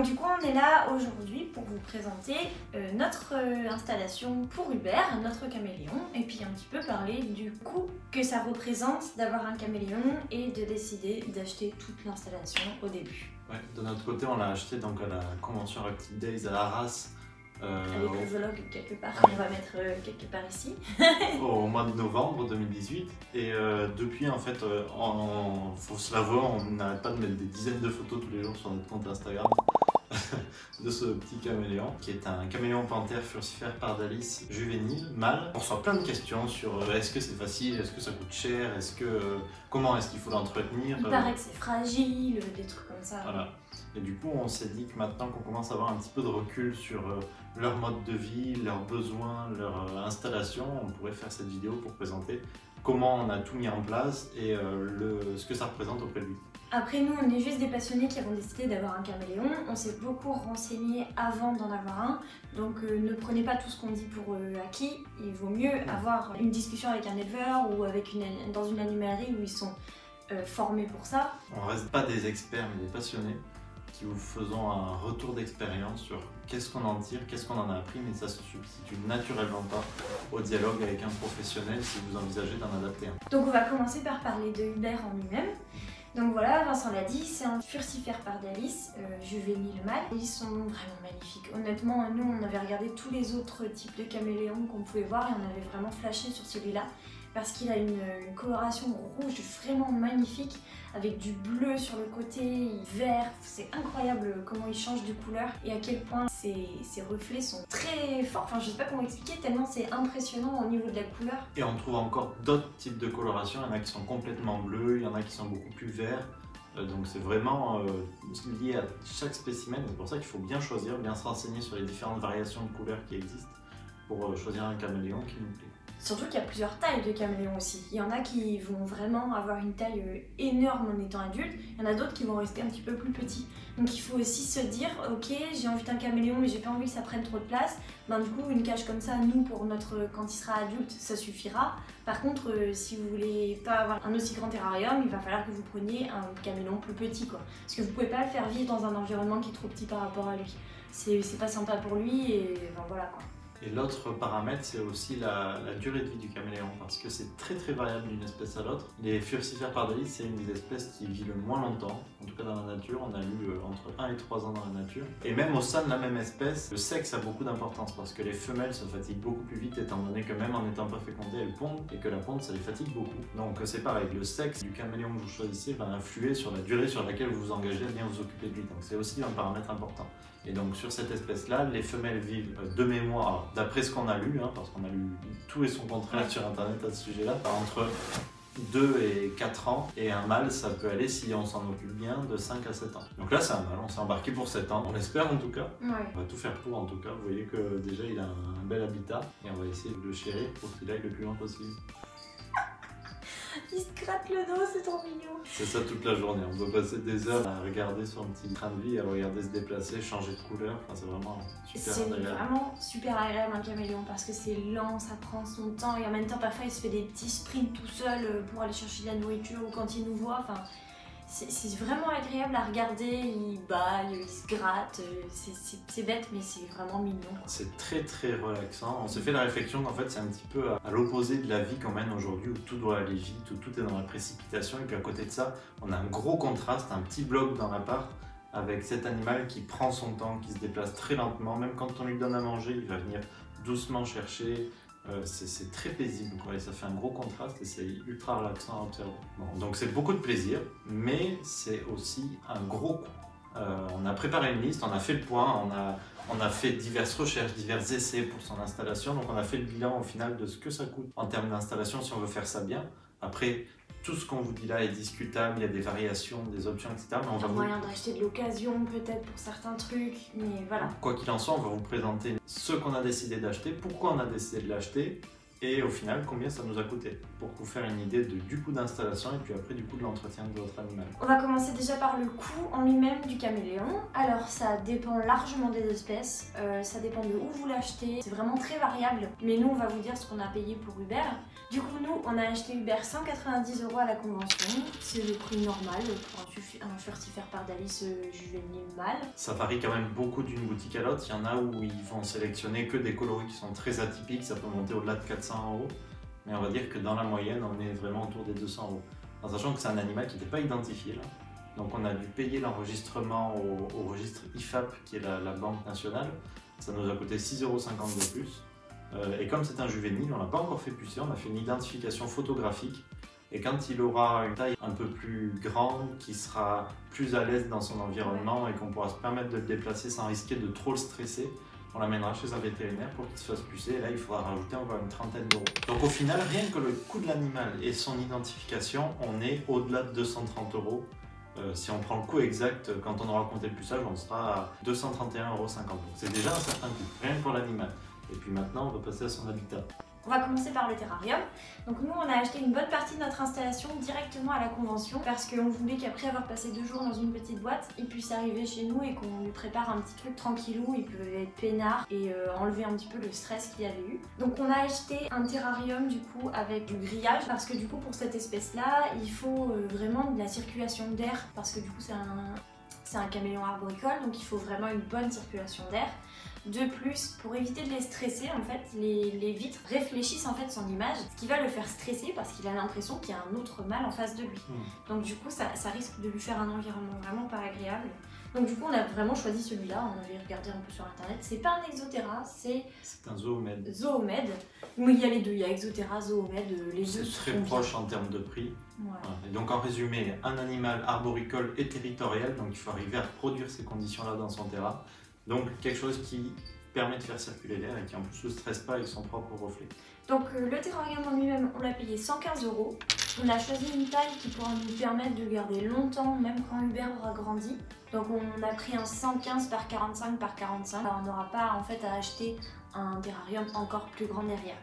Donc du coup on est là aujourd'hui pour vous présenter notre installation pour Hubert, notre caméléon, et puis un petit peu parler du coût que ça représente d'avoir un caméléon et de décider d'acheter toute l'installation au début. Ouais, de notre côté on l'a acheté donc à la convention Reptile Days à Arras. Avec le vlog quelque part, on va mettre quelque part ici. Au mois de novembre 2018 et depuis en fait, faut se l'avouer, on n'arrête pas de mettre des dizaines de photos tous les jours sur notre compte Instagram de ce petit caméléon qui est un caméléon panthère furcifère pardalis juvénile, mâle. On reçoit plein de questions sur est-ce que c'est facile, est-ce que ça coûte cher, comment est-ce qu'il faut l'entretenir. Il paraît que c'est fragile, des trucs comme ça. Voilà. Et du coup on s'est dit que maintenant qu'on commence à avoir un petit peu de recul sur leur mode de vie, leurs besoins, leur installation, on pourrait faire cette vidéo pour présenter comment on a tout mis en place et ce que ça représente auprès de lui. Après nous, on est juste des passionnés qui avons décidé d'avoir un caméléon. On s'est beaucoup renseigné avant d'en avoir un. Donc ne prenez pas tout ce qu'on dit pour acquis. Il vaut mieux avoir une discussion avec un éleveur ou avec dans une animalerie où ils sont formés pour ça. On ne reste pas des experts mais des passionnés qui vous faisons un retour d'expérience sur qu'est-ce qu'on en tire, qu'est-ce qu'on en a appris, mais ça se substitue naturellement pas au dialogue avec un professionnel si vous envisagez d'en adapter un. Donc on va commencer par parler de Hubert en lui-même. Donc voilà, Vincent l'a dit, c'est un furcifère pardalis, juvénile mâle. Ils sont vraiment magnifiques. Honnêtement, nous on avait regardé tous les autres types de caméléons qu'on pouvait voir et on avait vraiment flashé sur celui-là parce qu'il a une coloration rouge vraiment magnifique avec du bleu sur le côté, vert. C'est incroyable comment il change de couleur et à quel point ses reflets sont très forts. Enfin, je sais pas comment expliquer tellement c'est impressionnant au niveau de la couleur. Et on trouve encore d'autres types de colorations. Il y en a qui sont complètement bleus, il y en a qui sont beaucoup plus verts. Donc c'est vraiment lié à chaque spécimen. C'est pour ça qu'il faut bien choisir, bien se renseigner sur les différentes variations de couleurs qui existent pour choisir un caméléon qui nous plaît. Surtout qu'il y a plusieurs tailles de caméléons aussi. Il y en a qui vont vraiment avoir une taille énorme en étant adultes, il y en a d'autres qui vont rester un petit peu plus petits. Donc il faut aussi se dire, ok, j'ai envie d'un caméléon mais j'ai pas envie que ça prenne trop de place. Ben du coup une cage comme ça, nous quand il sera adulte, ça suffira. Par contre, si vous voulez pas avoir un aussi grand terrarium, il va falloir que vous preniez un caméléon plus petit quoi. Parce que vous pouvez pas le faire vivre dans un environnement qui est trop petit par rapport à lui. C'est pas sympa pour lui et ben voilà quoi. Et l'autre paramètre, c'est aussi la durée de vie du caméléon, parce que c'est très variable d'une espèce à l'autre. Les furcifères pardalis, c'est une des espèces qui vit le moins longtemps, en tout cas dans la nature. On a eu entre 1 et 3 ans dans la nature. Et même au sein de la même espèce, le sexe a beaucoup d'importance, parce que les femelles se fatiguent beaucoup plus vite, étant donné que même en n'étant pas fécondées, elles pondent, et que la ponte, ça les fatigue beaucoup. Donc c'est pareil, le sexe du caméléon que vous choisissez va influer sur la durée sur laquelle vous vous engagez à bien vous occuper de lui. Donc c'est aussi un paramètre important. Et donc sur cette espèce-là, les femelles vivent de mémoire, d'après ce qu'on a lu, parce qu'on a lu tout et son contraire sur internet à ce sujet-là, entre 2 et 4 ans, et un mâle ça peut aller, si on s'en occupe bien, de 5 à 7 ans. Donc là c'est un mâle, on s'est embarqué pour 7 ans, on l'espère en tout cas. Ouais. On va tout faire pour en tout cas, vous voyez que déjà il a un bel habitat, et on va essayer de le chérir pour qu'il aille le plus loin possible. Il se gratte le dos, c'est trop mignon. C'est ça toute la journée, on peut passer des heures à regarder son petit train de vie, à le regarder se déplacer, changer de couleur, enfin, c'est vraiment super agréable. C'est vraiment super agréable un caméléon parce que c'est lent, ça prend son temps et en même temps parfois il se fait des petits sprints tout seul pour aller chercher de la nourriture ou quand il nous voit. Enfin, c'est vraiment agréable à regarder, il baille, il se gratte, c'est bête mais c'est vraiment mignon. C'est très relaxant. On s'est fait la réflexion qu'en fait c'est un petit peu à l'opposé de la vie qu'on mène aujourd'hui où tout doit aller vite, où tout est dans la précipitation et puis à côté de ça on a un gros contraste, un petit bloc dans l'appart avec cet animal qui prend son temps, qui se déplace très lentement, même quand on lui donne à manger il va venir doucement chercher. C'est très paisible, quoi, et ça fait un gros contraste et c'est ultra relaxant à observer. Bon, donc c'est beaucoup de plaisir, mais c'est aussi un gros coût. On a préparé une liste, on a fait le point, on a fait diverses recherches, divers essais pour son installation, donc on a fait le bilan au final de ce que ça coûte en termes d'installation si on veut faire ça bien. Après, tout ce qu'on vous dit là est discutable, il y a des variations, des options, etc. Il y a moyen d'acheter de l'occasion peut-être pour certains trucs, mais voilà. Quoi qu'il en soit, on va vous présenter ce qu'on a décidé d'acheter, pourquoi on a décidé de l'acheter et au final combien ça nous a coûté pour vous faire une idée du coût d'installation et puis après du coût de l'entretien de votre animal. On va commencer déjà par le coût en lui-même du caméléon. Alors ça dépend largement des espèces, ça dépend de où vous l'achetez, c'est vraiment très variable. Mais nous on va vous dire ce qu'on a payé pour Hubert. Du coup, nous, on a acheté Hubert 190 € à la convention. C'est le prix normal pour un furtifère pardalis juvénile mâle. Ça varie quand même beaucoup d'une boutique à l'autre. Il y en a où ils vont sélectionner que des coloris qui sont très atypiques, ça peut monter au-delà de 400 €. Mais on va dire que dans la moyenne, on est vraiment autour des 200 €. En sachant que c'est un animal qui n'était pas identifié là. Donc on a dû payer l'enregistrement au registre IFAP, qui est la banque nationale. Ça nous a coûté 6,50 € de plus. Et comme c'est un juvénile, on l'a pas encore fait pucer, on a fait une identification photographique. Et quand il aura une taille un peu plus grande, qui sera plus à l'aise dans son environnement et qu'on pourra se permettre de le déplacer sans risquer de trop le stresser, on l'amènera chez un vétérinaire pour qu'il se fasse pucer. Et là, il faudra rajouter encore une trentaine d'euros. Donc au final, rien que le coût de l'animal et son identification, on est au-delà de 230 €. Si on prend le coût exact, quand on aura compté le puçage, on sera à 231,50 €. C'est déjà un certain coût, rien que pour l'animal. Et puis maintenant, on va passer à son habitat. On va commencer par le terrarium. Donc nous, on a acheté une bonne partie de notre installation directement à la convention parce qu'on voulait qu'après avoir passé 2 jours dans une petite boîte, il puisse arriver chez nous et qu'on lui prépare un petit truc tranquillou, il peut être peinard et enlever un petit peu le stress qu'il avait eu. Donc on a acheté un terrarium du coup avec du grillage parce que du coup pour cette espèce-là, il faut vraiment de la circulation d'air parce que du coup c'est un caméléon arboricole, donc il faut vraiment une bonne circulation d'air. De plus, pour éviter de les stresser, en fait, les vitres réfléchissent en fait son image, ce qui va le faire stresser parce qu'il a l'impression qu'il y a un autre mâle en face de lui. Donc du coup, ça risque de lui faire un environnement vraiment pas agréable. Donc du coup, on a vraiment choisi celui-là, on avait regardé un peu sur internet. C'est pas un Exoterra, c'est un zoomède. Zoomède. Mais il y a les deux, il y a Exoterra, Zoomède, les deux. C'est très proche en termes de prix. Ouais. Voilà. Et donc en résumé, un animal arboricole et territorial, donc il faut arriver à produire ces conditions-là dans son terrain. Donc quelque chose qui permet de faire circuler l'air et qui en plus ne stresse pas avec son propre reflet. Donc le terrarium en lui-même, on l'a payé 115 €. On a choisi une taille qui pourra nous permettre de le garder longtemps, même quand Hubert aura grandi. Donc on a pris un 115 par 45 par 45. Alors, on n'aura pas en fait à acheter un terrarium encore plus grand derrière.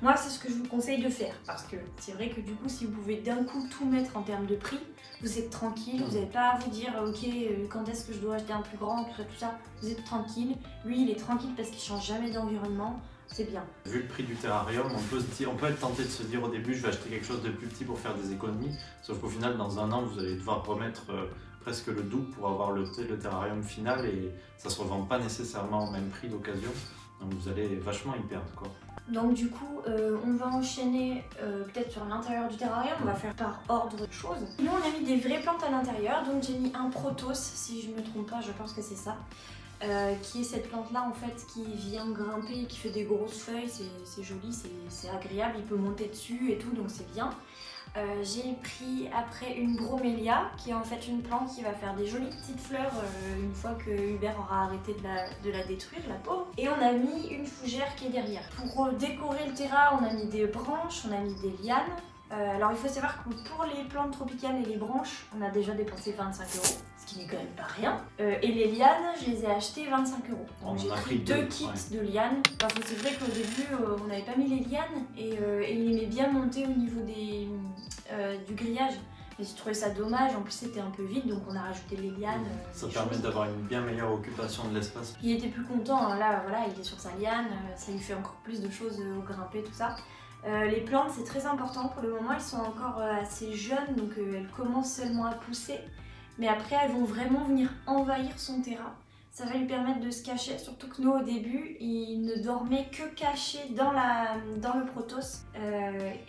Moi, c'est ce que je vous conseille de faire parce que c'est vrai que du coup, si vous pouvez d'un coup tout mettre en termes de prix, vous êtes tranquille, vous n'avez pas à vous dire ok, quand est-ce que je dois acheter un plus grand, tout ça, vous êtes tranquille. Lui, il est tranquille parce qu'il change jamais d'environnement. C'est bien. Vu le prix du terrarium, on peut être tenté de se dire au début je vais acheter quelque chose de plus petit pour faire des économies, sauf qu'au final dans un an vous allez devoir remettre presque le double pour avoir le terrarium final et ça se revend pas nécessairement au même prix d'occasion, donc vous allez vachement y perdre quoi. Donc du coup, on va enchaîner peut-être sur l'intérieur du terrarium, on va faire par ordre de choses. Nous on a mis des vraies plantes à l'intérieur, donc j'ai mis un protos, si je me trompe pas, je pense que c'est ça. Qui est cette plante là en fait qui vient grimper et qui fait des grosses feuilles, c'est joli, c'est agréable, il peut monter dessus et tout, donc c'est bien. J'ai pris après une bromélia qui est en fait une plante qui va faire des jolies petites fleurs une fois que Hubert aura arrêté de la détruire, la pauvre. Et on a mis une fougère qui est derrière. Pour décorer le terrain, on a mis des branches, on a mis des lianes. Alors il faut savoir que pour les plantes tropicales et les branches, on a déjà dépensé 25 €, ce qui n'est quand même pas rien. Et les lianes, je les ai achetées 25 €. Donc j'ai pris 2 kits de lianes, parce que c'est vrai qu'au début, on n'avait pas mis les lianes et il aimait bien monter au niveau du grillage. Et j'ai trouvé ça dommage, en plus c'était un peu vide, donc on a rajouté les lianes. Ça permet d'avoir une bien meilleure occupation de l'espace. Il était plus content, hein. Là voilà, il est sur sa liane, ça lui fait encore plus de choses au grimper, tout ça. Les plantes c'est très important, pour le moment elles sont encore assez jeunes, donc elles commencent seulement à pousser. Mais après elles vont vraiment venir envahir son terrain. Ça va lui permettre de se cacher, surtout que nous au début il ne dormait que caché dans le protos.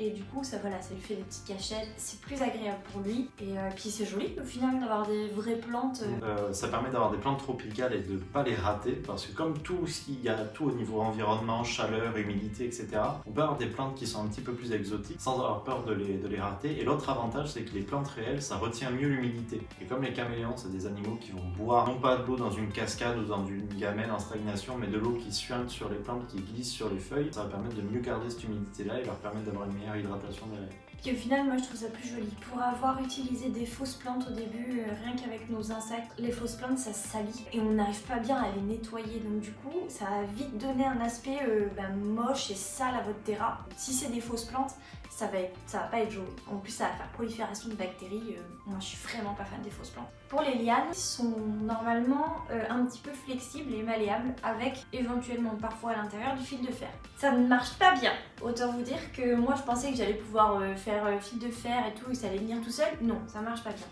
Et du coup ça lui fait des petites cachettes, c'est plus agréable pour lui. Et puis c'est joli au final d'avoir des vraies plantes. Ça permet d'avoir des plantes tropicales et de ne pas les rater, parce que comme tout, s'il y a tout au niveau environnement, chaleur, humidité, etc. On peut avoir des plantes qui sont un petit peu plus exotiques sans avoir peur de les rater. Et l'autre avantage c'est que les plantes réelles ça retient mieux l'humidité. Et comme les caméléons c'est des animaux qui vont boire non pas de l'eau dans une cascade ou dans une gamelle en stagnation, mais de l'eau qui suinte sur les plantes, qui glisse sur les feuilles, ça va permettre de mieux garder cette humidité-là et leur permettre d'avoir une meilleure hydratation derrière. Puis au final, moi je trouve ça plus joli. Pour avoir utilisé des fausses plantes au début, rien qu'avec nos insectes, les fausses plantes ça salit et on n'arrive pas bien à les nettoyer. Donc du coup, ça va vite donner un aspect moche et sale à votre terrain. Si c'est des fausses plantes, ça va pas être joli. En plus, ça va faire prolifération de bactéries. Moi, je suis vraiment pas fan des fausses plantes. Pour les lianes, ils sont normalement un petit peu flexibles et malléables avec éventuellement parfois à l'intérieur du fil de fer. Ça ne marche pas bien. Autant vous dire que moi, je pensais que j'allais pouvoir faire fil de fer et tout et que ça allait venir tout seul. Non, ça marche pas bien.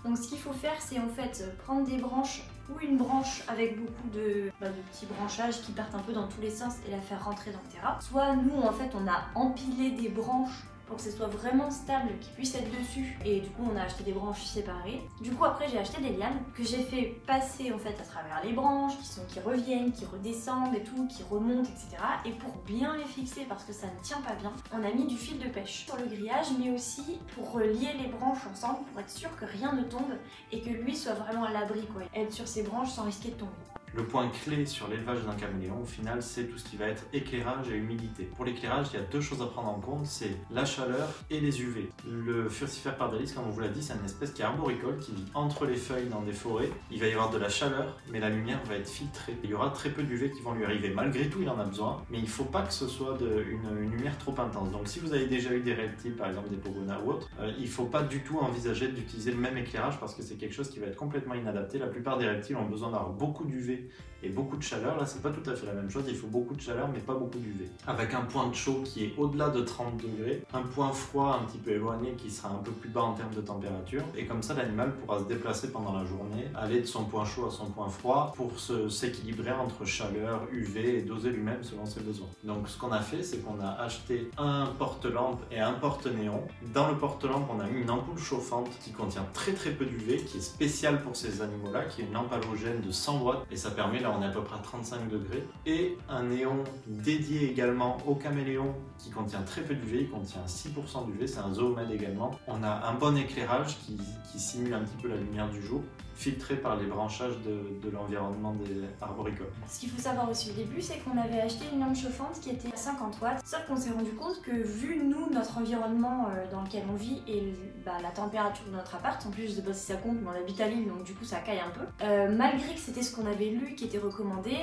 Donc ce qu'il faut faire, c'est en fait prendre des branches ou une branche avec beaucoup de petits branchages qui partent un peu dans tous les sens et la faire rentrer dans le terrain. Soit nous, en fait, on a empilé des branches pour que ce soit vraiment stable, qu'il puisse être dessus. Et du coup, on a acheté des branches séparées. Du coup, après, j'ai acheté des lianes que j'ai fait passer en fait à travers les branches, qui reviennent, qui redescendent et tout, qui remontent, etc. Et pour bien les fixer, parce que ça ne tient pas bien, on a mis du fil de pêche sur le grillage, mais aussi pour lier les branches ensemble, pour être sûr que rien ne tombe et que lui soit vraiment à l'abri, quoi. Être sur ses branches sans risquer de tomber. Le point clé sur l'élevage d'un caméléon, au final, c'est tout ce qui va être éclairage et humidité. Pour l'éclairage, il y a deux choses à prendre en compte, c'est la chaleur et les UV. Le Furcifère pardalis, comme on vous l'a dit, c'est une espèce qui est arboricole, qui vit entre les feuilles dans des forêts. Il va y avoir de la chaleur, mais la lumière va être filtrée. Il y aura très peu d'UV qui vont lui arriver. Malgré tout, il en a besoin, mais il ne faut pas que ce soit une lumière trop intense. Donc si vous avez déjà eu des reptiles, par exemple des pogonas ou autres, il ne faut pas du tout envisager d'utiliser le même éclairage parce que c'est quelque chose qui va être complètement inadapté. La plupart des reptiles ont besoin d'avoir beaucoup d'UV et beaucoup de chaleur. Là, c'est pas tout à fait la même chose, il faut beaucoup de chaleur mais pas beaucoup d'UV. Avec un point de chaud qui est au-delà de 30 degrés, un point froid un petit peu éloigné qui sera un peu plus bas en termes de température, et comme ça l'animal pourra se déplacer pendant la journée, aller de son point chaud à son point froid pour s'équilibrer entre chaleur, UV et doser lui-même selon ses besoins. Donc ce qu'on a fait, c'est qu'on a acheté un porte-lampe et un porte-néon. Dans le porte-lampe, on a mis une ampoule chauffante qui contient très peu d'UV, qui est spéciale pour ces animaux-là, qui est une lampe halogène de 100 watts, et ça permet, là on est à peu près à 35 degrés, et un néon dédié également au caméléon qui contient très peu d'UV, il contient 6% d'UV, c'est un zoomède également. On a un bon éclairage qui simule un petit peu la lumière du jour, filtré par les branchages de l'environnement des arboricoles. Ce qu'il faut savoir aussi au début, c'est qu'on avait acheté une lampe chauffante qui était à 50 watts, sauf qu'on s'est rendu compte que vu nous, notre environnement dans lequel on vit et la température de notre appart, en plus je sais pas si ça compte mais on habite à Lille donc du coup ça caille un peu, malgré que c'était ce qu'on avait lu qui était recommandé,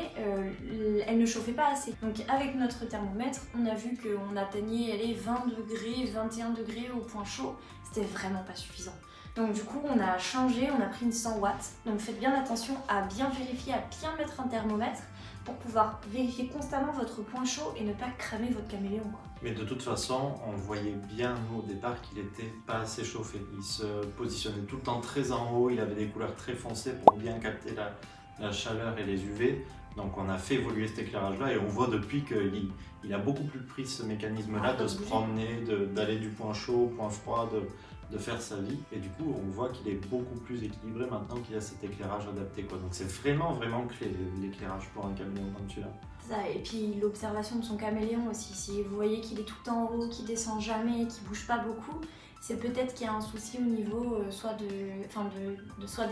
elle ne chauffait pas assez. Donc avec notre thermomètre, on a vu qu'on atteignait 20 degrés, 21 degrés au point chaud, c'était vraiment pas suffisant. Donc du coup on a changé, on a pris une 100 watts. Donc faites bien attention à bien vérifier, à bien mettre un thermomètre pour pouvoir vérifier constamment votre point chaud et ne pas cramer votre caméléon, quoi. Mais de toute façon, on voyait bien nous au départ qu'il était pas assez chauffé. Il se positionnait tout le temps très en haut, il avait des couleurs très foncées pour bien capter la chaleur et les UV. Donc on a fait évoluer cet éclairage-là et on voit depuis qu'il a beaucoup plus pris ce mécanisme-là de se promener, d'aller du point chaud au point froid, de faire sa vie. Et du coup, on voit qu'il est beaucoup plus équilibré maintenant qu'il a cet éclairage adapté, quoi. Donc c'est vraiment clé l'éclairage pour un caméléon comme celui-là. Et puis l'observation de son caméléon aussi. Si vous voyez qu'il est tout le temps en haut, qu'il descend jamais, qu'il bouge pas beaucoup, c'est peut-être qu'il y a un souci au niveau soit des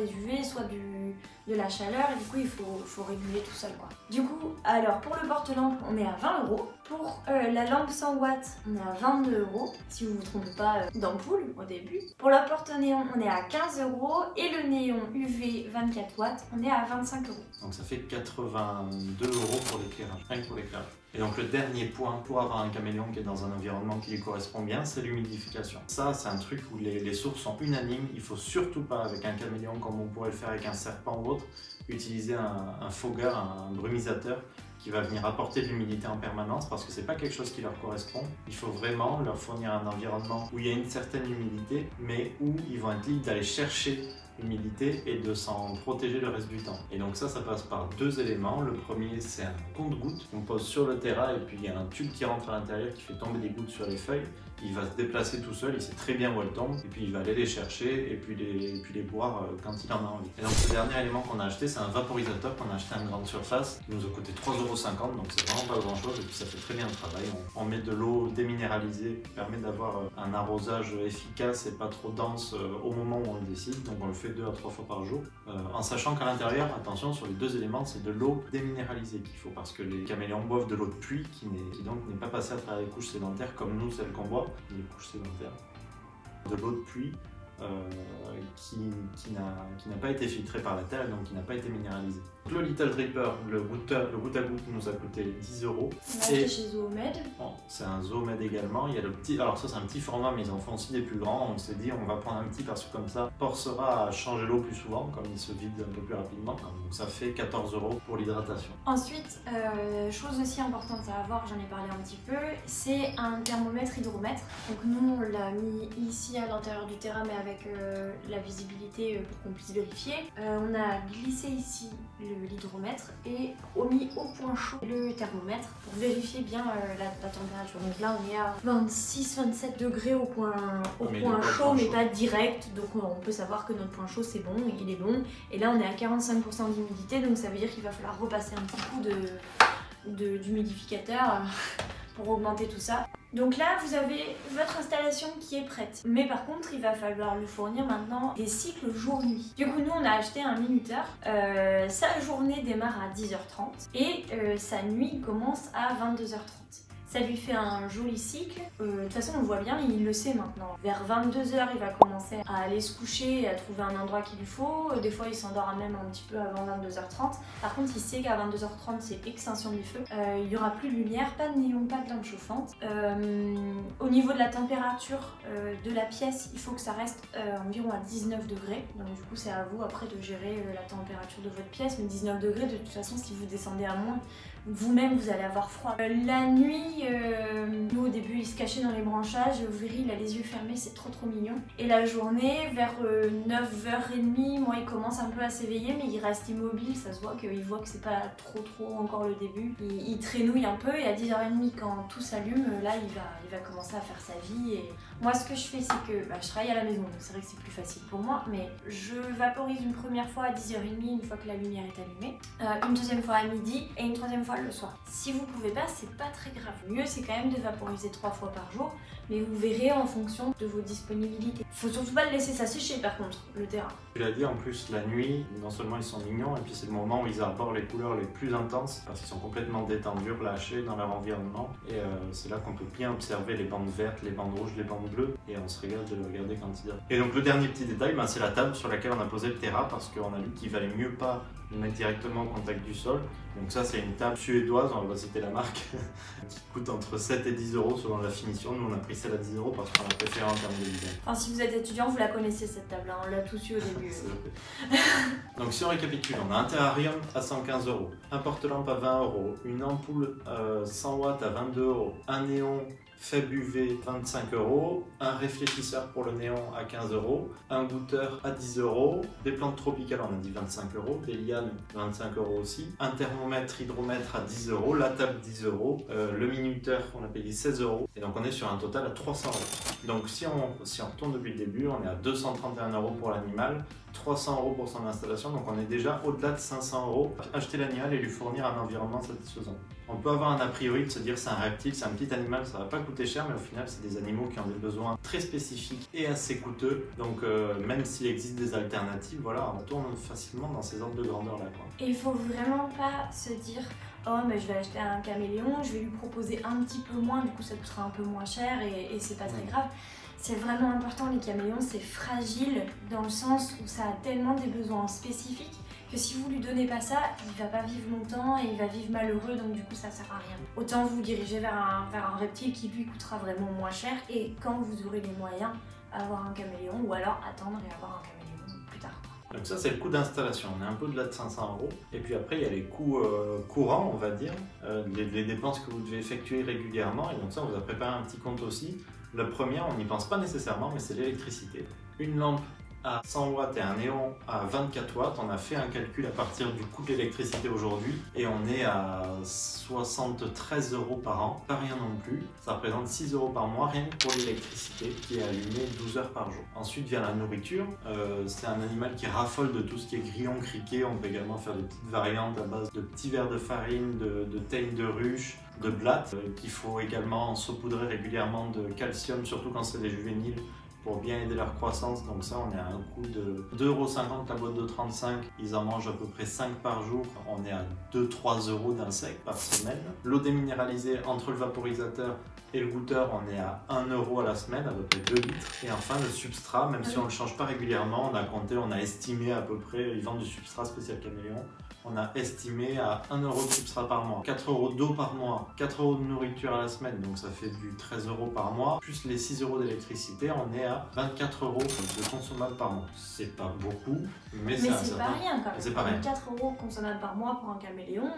UV, soit de la chaleur, et du coup il faut réguler tout seul, quoi. Du coup, alors pour le porte-lampe, on est à 20 €. Pour la lampe 100 watts, on est à 22 €, si vous ne vous trompez pas d'ampoule au début. Pour la porte-néon, on est à 15 € et le néon UV 24 watts, on est à 25 €. Donc ça fait 82 € pour l'éclairage, rien que pour l'éclairage. Et donc le dernier point pour avoir un caméléon qui est dans un environnement qui lui correspond bien, c'est l'humidification. Ça, c'est un truc où les sources sont unanimes. Il faut surtout pas, avec un caméléon comme on pourrait le faire avec un serpent ou autre, utiliser un fogueur, un brumisateur qui va venir apporter de l'humidité en permanence parce que c'est pas quelque chose qui leur correspond. Il faut vraiment leur fournir un environnement où il y a une certaine humidité, mais où ils vont être libres d'aller chercher l'humidité et de s'en protéger le reste du temps. Et donc ça passe par deux éléments. Le premier, c'est un compte-gouttes qu'on pose sur le terrain et puis il y a un tube qui rentre à l'intérieur qui fait tomber des gouttes sur les feuilles. Il va se déplacer tout seul, il sait très bien où elles tombent, et puis il va aller les chercher et puis les boire quand il en a envie. Et donc le dernier élément qu'on a acheté, c'est un vaporisateur qu'on a acheté à une grande surface, qui nous a coûté 3,50 €, donc c'est vraiment pas grand chose, et puis ça fait très bien le travail. On met de l'eau déminéralisée qui permet d'avoir un arrosage efficace et pas trop dense au moment où on le décide, donc on le fait 2 à 3 fois par jour, en sachant qu'à l'intérieur, attention, sur les deux éléments, c'est de l'eau déminéralisée qu'il faut, parce que les caméléons boivent de l'eau de pluie qui donc n'est pas passée à travers les couches sédentaires comme nous, celles qu'on boit, les couches sédentaires. De l'eau de pluie qui n'a pas été filtré par la terre et donc qui n'a pas été minéralisé. Le Little Dripper, le goutte à goutte nous a coûté 10 €. On l'a acheté chez Zoomed. Bon, c'est un Zoomed également. Il y a le petit, alors ça c'est un petit format, mais ils en font aussi des plus grands. On s'est dit on va prendre un petit parce que comme ça, forcera à changer l'eau plus souvent, comme il se vide un peu plus rapidement. Donc ça fait 14 € pour l'hydratation. Ensuite, chose aussi importante à avoir, j'en ai parlé un petit peu, c'est un thermomètre hydromètre. Donc nous on l'a mis ici à l'intérieur du terrain, mais avec la visibilité pour qu'on puisse vérifier. On a glissé ici l'hydromètre et mis au point chaud le thermomètre pour vérifier bien la température. Donc là on est à 26-27 degrés au point chaud, mais pas direct, donc on peut savoir que notre point chaud c'est bon, il est bon. Et là on est à 45% d'humidité, donc ça veut dire qu'il va falloir repasser un petit coup d'humidificateur pour augmenter tout ça. Donc là, vous avez votre installation qui est prête. Mais par contre, il va falloir lui fournir maintenant des cycles jour-nuit. Du coup, nous, on a acheté un minuteur. Sa journée démarre à 10h30 et sa nuit commence à 22h30. Ça lui fait un joli cycle. De toute façon, on le voit bien, il le sait maintenant. Vers 22h, il va commencer à aller se coucher et à trouver un endroit qu'il lui faut. Des fois, il s'endort même un petit peu avant 22h30. Par contre, il sait qu'à 22h30, c'est extinction du feu. Il n'y aura plus de lumière, pas de néon, pas de lampe chauffante. Au niveau de la température de la pièce, il faut que ça reste environ à 19 degrés. Donc du coup, c'est à vous après de gérer la température de votre pièce. Mais 19 degrés, de toute façon, si vous descendez à moins, vous-même vous allez avoir froid. La nuit, nous au début il se cachait dans les branchages, vous verrez il a les yeux fermés, c'est trop mignon. Et la journée, vers 9h30, moi il commence un peu à s'éveiller mais il reste immobile, ça se voit qu'il voit que c'est pas trop encore le début. Il traînouille un peu et à 10h30 quand tout s'allume, là il va commencer à faire sa vie. Et moi ce que je fais c'est que je travaille à la maison, donc c'est vrai que c'est plus facile pour moi, mais je vaporise une première fois à 10h30 une fois que la lumière est allumée, une deuxième fois à midi et une troisième fois le soir. Si vous pouvez pas, c'est pas très grave. Le mieux c'est quand même de vaporiser 3 fois par jour, mais vous verrez en fonction de vos disponibilités. Faut surtout pas le laisser s'assécher par contre, le terrain. Tu l'as dit, en plus la nuit, non seulement ils sont mignons, et puis c'est le moment où ils arborent les couleurs les plus intenses, parce qu'ils sont complètement détendus, relâchés dans leur environnement, et c'est là qu'on peut bien observer les bandes vertes, les bandes rouges, les bandes bleues, et on se régale de le regarder quand il dort. Et donc le dernier petit détail, c'est la table sur laquelle on a posé le terra, parce qu'on a vu qu'il valait mieux pas le mettre directement au contact du sol. Donc ça c'est une table suédoise, on va pas citer la marque, qui coûte entre 7 et 10 € selon la finition. Nous on a pris celle à 10 € parce qu'on a préféré en termes de design. Enfin si vous êtes étudiant, vous la connaissez cette table, hein. On l'a tous eu au début. Donc si on récapitule, on a un terrarium à 115 €, un porte-lampe à 20 €, une ampoule 100 watts à 22 €, un néon faible UV 25 €, un réfléchisseur pour le néon à 15 €, un goûteur à 10 €, des plantes tropicales on a dit 25 €, des lianes 25 € aussi, un thermomètre hydromètre à 10 €, la table 10 €, le minuteur on a payé 16 €, et donc on est sur un total à 300 €. Donc si on retourne depuis le début, on est à 231 € pour l'animal, 300 € pour son installation, donc on est déjà au-delà de 500 €. Acheter l'animal et lui fournir un environnement satisfaisant. On peut avoir un a priori de se dire c'est un reptile, c'est un petit animal, ça va pas coûter cher, mais au final c'est des animaux qui ont des besoins très spécifiques et assez coûteux. Donc même s'il existe des alternatives, voilà, on tourne facilement dans ces ordres de grandeur là. Et il faut vraiment pas se dire oh mais je vais acheter un caméléon, je vais lui proposer un petit peu moins, du coup ça coûtera un peu moins cher et c'est pas très grave. C'est vraiment important, les caméléons, c'est fragile dans le sens où ça a tellement des besoins spécifiques que si vous lui donnez pas ça, il va pas vivre longtemps et il va vivre malheureux, donc du coup ça sert à rien. Autant vous diriger vers un reptile qui lui coûtera vraiment moins cher, et quand vous aurez les moyens, avoir un caméléon, ou alors attendre et avoir un caméléon plus tard. Donc ça c'est le coût d'installation, on est un peu au-delà de 500 €. Et puis après il y a les coûts courants, on va dire, les dépenses que vous devez effectuer régulièrement, et donc ça on vous a préparé un petit compte aussi. Le premier, on n'y pense pas nécessairement, mais c'est l'électricité. Une lampe à 100 watts et un néon à 24 watts, on a fait un calcul à partir du coût de l'électricité aujourd'hui et on est à 73 € par an, pas rien non plus. Ça représente 6 € par mois rien que pour l'électricité qui est allumée 12 heures par jour. Ensuite vient la nourriture, c'est un animal qui raffole de tout ce qui est grillon, criquet. On peut également faire des petites variantes à base de petits verres de farine, de teigne de ruche, de blattes, qu'il faut également saupoudrer régulièrement de calcium, surtout quand c'est des juvéniles, pour bien aider leur croissance. Donc ça, on est à un coût de 2,50 € la boîte de 35. Ils en mangent à peu près 5 par jour. On est à 2-3 € d'insectes par semaine. L'eau déminéralisée entre le vaporisateur et le goûteur, on est à 1 € à la semaine, à peu près 2 litres. Et enfin, le substrat, même si on ne le change pas régulièrement, on a estimé à peu près, ils vendent du substrat spécial caméléon, on a estimé à 1 € de substrat par mois, 4 € d'eau par mois, 4 € de nourriture à la semaine, donc ça fait du 13 € par mois, plus les 6 € d'électricité, on est à 24 € de consommables par mois. C'est pas beaucoup, mais c'est pas rien quand même. C'est pas rien. 4 € consommables par mois pour un caméléon,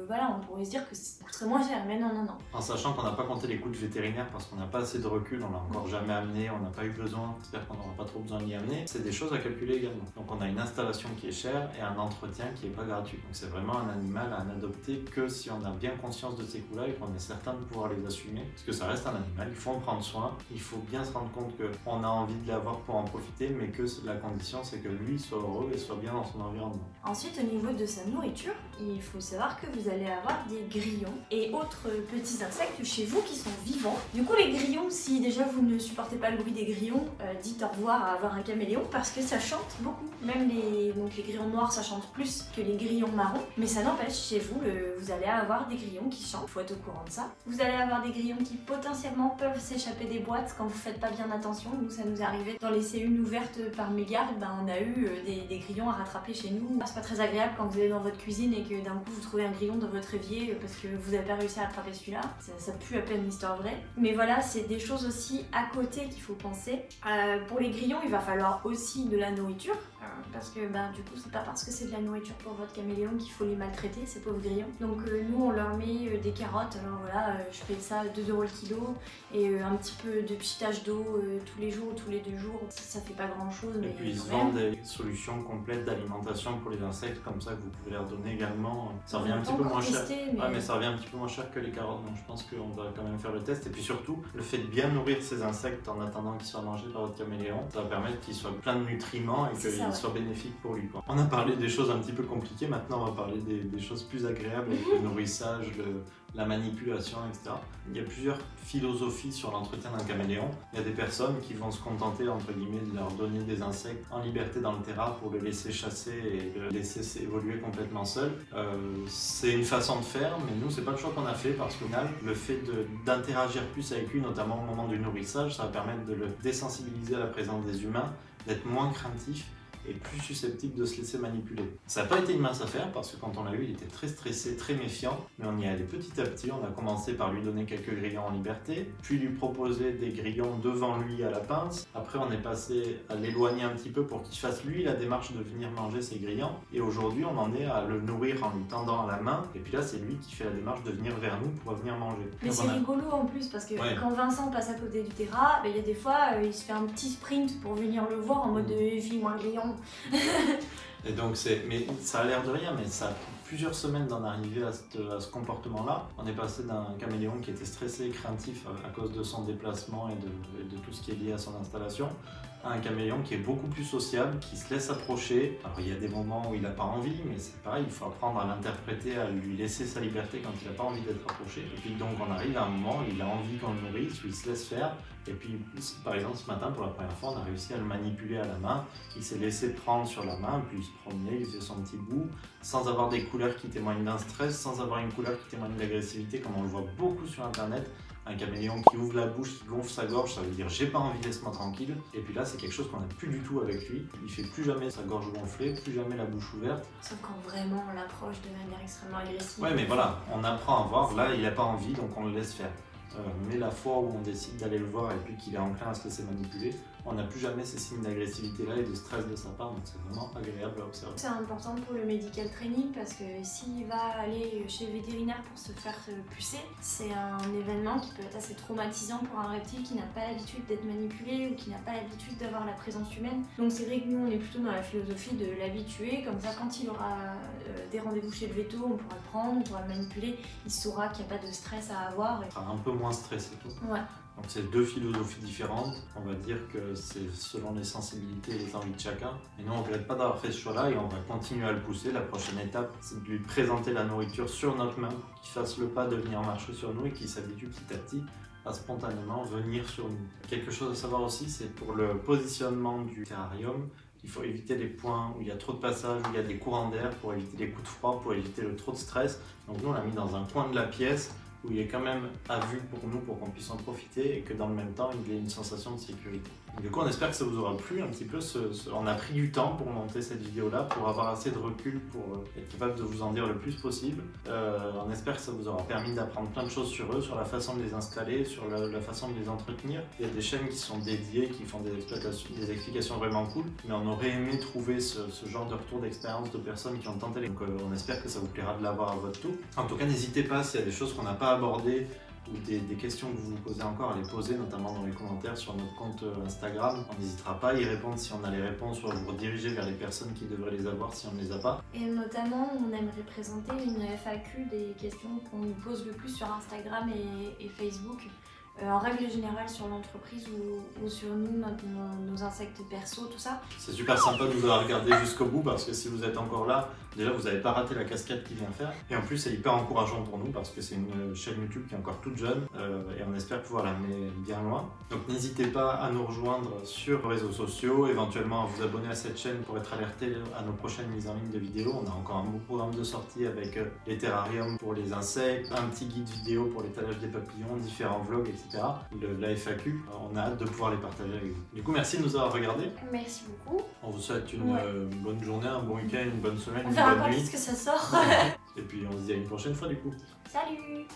voilà, on pourrait se dire que ça coûterait moins cher, mais non. En sachant qu'on n'a pas compté les coûts de vétérinaire parce qu'on n'a pas assez de recul, on l'a encore jamais amené, on n'a pas eu besoin, j'espère qu'on n'aura pas trop besoin d'y amener. C'est des choses à calculer également. Donc on a une installation qui est chère et un entretien qui n'est pas gratuit. Donc c'est vraiment un animal à n'adopter que si on a bien conscience de ces coûts-là et qu'on est certain de pouvoir les assumer. Parce que ça reste un animal, il faut en prendre soin, il faut bien se rendre compte qu'on a envie de l'avoir pour en profiter, mais que la condition c'est que lui soit heureux et soit bien dans son environnement. Ensuite, au niveau de sa nourriture, il faut savoir que vous allez avoir des grillons et autres petits insectes chez vous qui sont vivants. Du coup, les grillons, si déjà vous ne supportez pas le bruit des grillons, dites au revoir à avoir un caméléon parce que ça chante beaucoup. Même les grillons noirs, ça chante plus que les grillons marrons. Mais ça n'empêche, chez vous, vous allez avoir des grillons qui chantent. Il faut être au courant de ça. Vous allez avoir des grillons qui potentiellement peuvent s'échapper des boîtes quand vous faites pas bien attention. Nous, ça nous est arrivé dans les C1 ouvertes par mégarde. On a eu des grillons à rattraper chez nous. C'est pas très agréable quand vous allez dans votre cuisine et que d'un coup vous trouvez un grillon dans votre évier parce que vous n'avez pas réussi à attraper celui-là. Ça pue à peine l'histoire vraie. Mais voilà, c'est des choses aussi à côté qu'il faut penser. Pour les grillons, il va falloir aussi de la nourriture. Parce que du coup, c'est pas parce que c'est de la nourriture pour votre caméléon qu'il faut les maltraiter, ces pauvres grillons. Donc nous, on leur met des carottes. Alors voilà, je paye ça 2 € le kilo. Et un petit peu de pchitage d'eau tous les jours, tous les 2 jours. Ça fait pas grand chose. Et puis ils se vendent des solutions complètes d'alimentation pour les insectes, comme ça que vous pouvez leur donner également. Ça revient un petit peu moins cher. Mais ça revient un petit peu moins cher que les carottes, donc je pense qu'on va quand même faire le test. Et puis surtout, le fait de bien nourrir ces insectes en attendant qu'ils soient mangés par votre caméléon, ça va permettre qu'ils soient pleins de nutriments et qu'ils soient bénéfiques pour lui. On a parlé des choses un petit peu compliquées, maintenant on va parler des choses plus agréables avec le nourrissage, la manipulation, etc. Il y a plusieurs philosophies sur l'entretien d'un caméléon. Il y a des personnes qui vont se contenter, entre guillemets, de leur donner des insectes en liberté dans le terrain pour le laisser chasser et le laisser évoluer complètement seul. C'est une façon de faire, mais nous, c'est pas le choix qu'on a fait parce qu'au final, le fait d'interagir plus avec lui, notamment au moment du nourrissage, ça va permettre de le désensibiliser à la présence des humains, d'être moins craintif et plus susceptible de se laisser manipuler. Ça n'a pas été une mince affaire parce que quand on l'a eu, il était très stressé, très méfiant, mais on y allait petit à petit. On a commencé par lui donner quelques grillons en liberté, puis lui proposer des grillons devant lui à la pince. Après, on est passé à l'éloigner un petit peu pour qu'il fasse lui la démarche de venir manger ses grillons. Et aujourd'hui, on en est à le nourrir en lui tendant la main. Et puis là, c'est lui qui fait la démarche de venir vers nous pour venir manger. Mais c'est rigolo en plus parce que quand Vincent passe à côté du terrain, il y a des fois, il se fait un petit sprint pour venir le voir en mode file-moi un grillon. Et donc mais ça a l'air de rien, mais ça a pris plusieurs semaines d'en arriver à ce comportement-là. On est passé d'un caméléon qui était stressé et craintif à cause de son déplacement et de tout ce qui est lié à son installation, à un caméléon qui est beaucoup plus sociable, qui se laisse approcher. Alors il y a des moments où il n'a pas envie, mais c'est pareil, il faut apprendre à l'interpréter, à lui laisser sa liberté quand il n'a pas envie d'être approché. Et puis donc on arrive à un moment où il a envie qu'on le nourrisse, où il se laisse faire. Et puis par exemple ce matin, pour la première fois, on a réussi à le manipuler à la main. Il s'est laissé prendre sur la main, puis il se promenait, il faisait son petit bout, sans avoir des couleurs qui témoignent d'un stress, sans avoir une couleur qui témoigne d'agressivité, comme on le voit beaucoup sur internet. Un caméléon qui ouvre la bouche, qui gonfle sa gorge, ça veut dire j'ai pas envie, laisse-moi tranquille. Et puis là, c'est quelque chose qu'on n'a plus du tout avec lui. Il fait plus jamais sa gorge gonflée, plus jamais la bouche ouverte. Sauf quand vraiment on l'approche de manière extrêmement agressive. Ouais, mais voilà, on apprend à voir. Là, il n'a pas envie, donc on le laisse faire. Mais la fois où on décide d'aller le voir et puis qu'il est enclin à se laisser manipuler, on n'a plus jamais ces signes d'agressivité-là et de stress de sa part, donc c'est vraiment agréable à observer. C'est important pour le medical training parce que s'il va aller chez le vétérinaire pour se faire pucer, c'est un événement qui peut être assez traumatisant pour un reptile qui n'a pas l'habitude d'être manipulé ou qui n'a pas l'habitude d'avoir la présence humaine. Donc c'est vrai que nous on est plutôt dans la philosophie de l'habituer, comme ça quand il aura des rendez-vous chez le veto, on pourra le prendre, on pourra le manipuler, il saura qu'il n'y a pas de stress à avoir. Il sera un peu moins stressé tout. Ouais. Donc c'est deux philosophies différentes, on va dire que c'est selon les sensibilités et les envies de chacun. Et nous on ne regrette pas d'avoir fait ce choix-là et on va continuer à le pousser. La prochaine étape, c'est de lui présenter la nourriture sur notre main, pour qu'il fasse le pas de venir marcher sur nous et qu'il s'habitue petit à petit à spontanément venir sur nous. Quelque chose à savoir aussi, c'est pour le positionnement du terrarium, il faut éviter les points où il y a trop de passages, où il y a des courants d'air, pour éviter les coups de froid, pour éviter le trop de stress. Donc nous on l'a mis dans un coin de la pièce où il est quand même à vue pour nous, pour qu'on puisse en profiter et que dans le même temps il y ait une sensation de sécurité. Du coup on espère que ça vous aura plu un petit peu, on a pris du temps pour monter cette vidéo là, pour avoir assez de recul pour être capable de vous en dire le plus possible. On espère que ça vous aura permis d'apprendre plein de choses sur eux, sur la façon de les installer, sur la façon de les entretenir. Il y a des chaînes qui sont dédiées, qui font des explications vraiment cool, mais on aurait aimé trouver ce genre de retour d'expérience de personnes qui ont tenté les... Donc on espère que ça vous plaira de l'avoir à votre tour. En tout cas n'hésitez pas, s'il y a des choses qu'on n'a pas abordées ou des questions que vous vous posez encore, à les poser, notamment dans les commentaires sur notre compte Instagram. On n'hésitera pas à y répondre si on a les réponses, ou à vous rediriger vers les personnes qui devraient les avoir si on ne les a pas. Et notamment, on aimerait présenter une FAQ des questions qu'on nous pose le plus sur Instagram et Facebook. En règle générale sur l'entreprise ou sur nous, nos insectes perso, tout ça. C'est super sympa de vous avoir regardé jusqu'au bout, parce que si vous êtes encore là, déjà vous n'avez pas raté la cascade qu'il vient faire. Et en plus c'est hyper encourageant pour nous parce que c'est une chaîne YouTube qui est encore toute jeune et on espère pouvoir l'amener bien loin. Donc n'hésitez pas à nous rejoindre sur les réseaux sociaux, éventuellement à vous abonner à cette chaîne pour être alerté à nos prochaines mises en ligne de vidéos. On a encore un beau programme de sortie avec les terrariums pour les insectes, un petit guide vidéo pour l'étalage des papillons, différents vlogs, etc. La FAQ, on a hâte de pouvoir les partager avec vous. Du coup, merci de nous avoir regardés. Merci beaucoup. On vous souhaite une bonne journée, un bon week-end, une bonne semaine, on une verra bonne quand nuit. est-ce que ça sort. Et puis on se dit à une prochaine fois du coup. Salut.